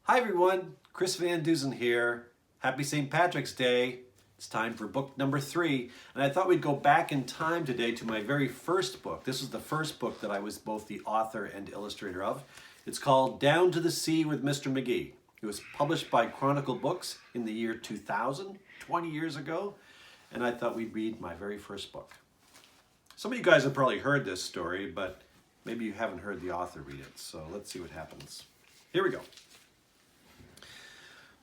Hi everyone, Chris Van Dusen here. Happy St. Patrick's Day. It's time for book number 3, and I thought we'd go back in time today to my very first book. This was the first book that I was both the author and illustrator of. It's called Down to the Sea with Mr. Magee. It was published by Chronicle Books in the year 2000, 20 years ago, and I thought we'd read my very first book. Some of you guys have probably heard this story, but maybe you haven't heard the author read it, so let's see what happens. Here we go.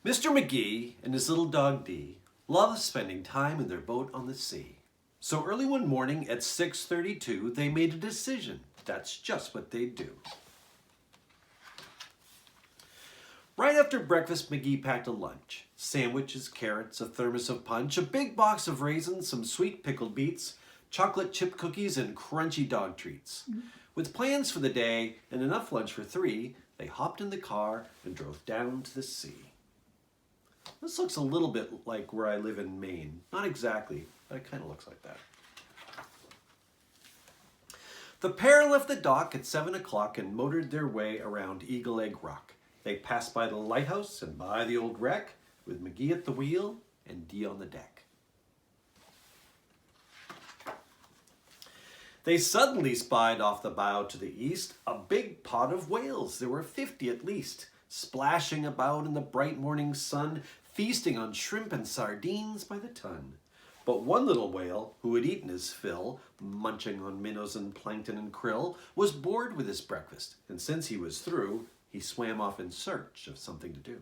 Mr. Magee and his little dog Dee loved spending time in their boat on the sea. So early one morning at 6:32, they made a decision. That's just what they'd do. Right after breakfast, Magee packed a lunch. Sandwiches, carrots, a thermos of punch, a big box of raisins, some sweet pickled beets, chocolate chip cookies, and crunchy dog treats. With plans for the day and enough lunch for 3, they hopped in the car and drove down to the sea. This looks a little bit like where I live in Maine. Not exactly, but it kind of looks like that. The pair left the dock at 7 o'clock and motored their way around Eagle Egg Rock. They passed by the lighthouse and by the old wreck, with Magee at the wheel and Dee on the deck. They suddenly spied off the bow to the east a big pod of whales. There were 50 at least, splashing about in the bright morning sun, feasting on shrimp and sardines by the ton. But one little whale, who had eaten his fill, munching on minnows and plankton and krill, was bored with his breakfast, and since he was through, he swam off in search of something to do.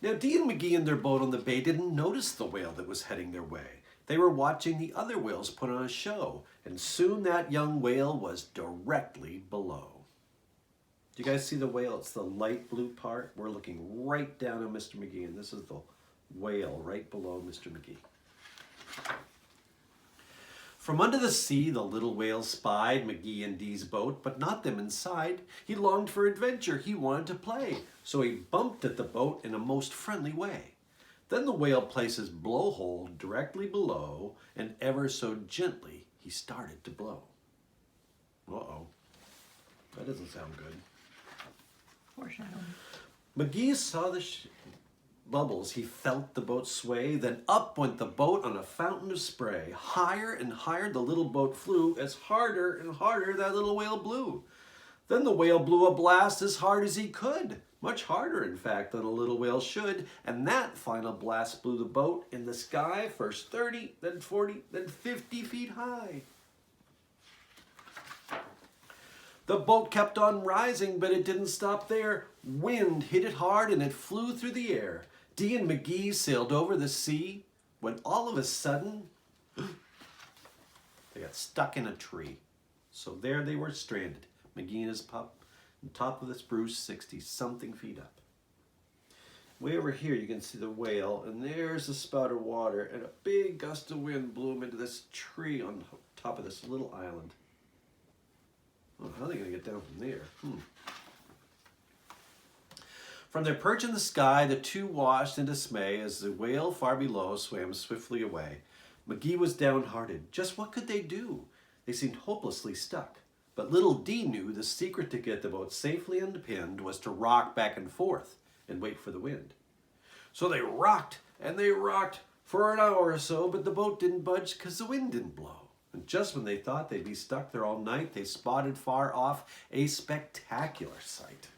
Now, Dee and Magee in their boat on the bay didn't notice the whale that was heading their way. They were watching the other whales put on a show, and soon that young whale was directly below. Do you guys see the whale? It's the light blue part. We're looking right down on Mr. Magee, and this is the whale right below Mr. Magee. From under the sea, the little whale spied Magee and Dee's boat, but not them inside. He longed for adventure. He wanted to play, so he bumped at the boat in a most friendly way. Then the whale placed his blowhole directly below, and ever so gently, he started to blow. Uh-oh. That doesn't sound good. Foreshadowing. Magee saw the bubbles. He felt the boat sway. Then up went the boat on a fountain of spray. Higher and higher the little boat flew, as harder and harder that little whale blew. Then the whale blew a blast as hard as he could. Much harder, in fact, than a little whale should. And that final blast blew the boat in the sky, first 30, then 40, then 50 feet high. The boat kept on rising, but it didn't stop there. Wind hit it hard and it flew through the air. Dee and Magee sailed over the sea when all of a sudden, they got stuck in a tree. So there they were stranded, Magee and his pup, on top of the spruce 60-something feet up. Way over here you can see the whale, and there's a spout of water, and a big gust of wind blew him into this tree on top of this little island. Oh, how are they going to get down from there? From their perch in the sky, the two watched in dismay as the whale far below swam swiftly away. Magee was downhearted. Just what could they do? They seemed hopelessly stuck. But little Dee knew the secret to get the boat safely unpinned was to rock back and forth and wait for the wind. So they rocked and they rocked for an hour or so, but the boat didn't budge because the wind didn't blow. And just when they thought they'd be stuck there all night, they spotted far off a spectacular sight.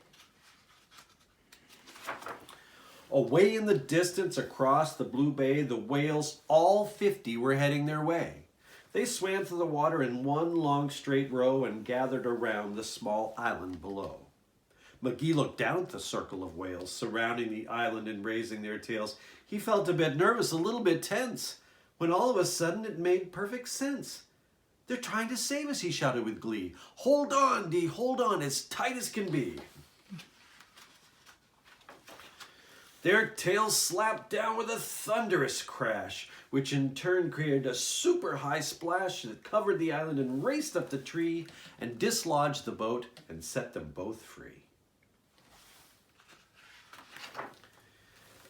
Away in the distance across the blue bay, the whales, all 50, were heading their way. They swam through the water in one long straight row and gathered around the small island below. Magee looked down at the circle of whales surrounding the island and raising their tails. He felt a bit nervous, a little bit tense, when all of a sudden it made perfect sense. "They're trying to save us," he shouted with glee. "Hold on, Dee, hold on, as tight as can be." Their tails slapped down with a thunderous crash, which in turn created a super high splash that covered the island and raced up the tree and dislodged the boat and set them both free.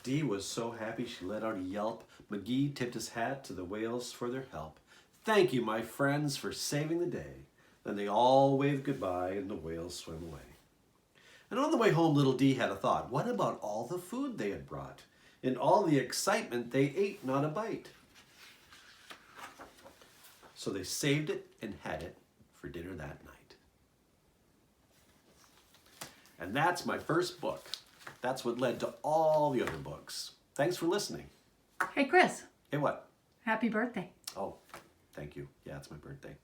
Dee was so happy she let out a yelp. Magee tipped his hat to the whales for their help. "Thank you, my friends, for saving the day. Then they all waved goodbye and the whales swam away. And on the way home, little Dee had a thought. What about all the food they had brought? In all the excitement, they ate not a bite. So they saved it and had it for dinner that night. And that's my first book. That's what led to all the other books. Thanks for listening. Hey, Chris, Hey, what? happy birthday. Oh, thank you. Yeah, it's my birthday.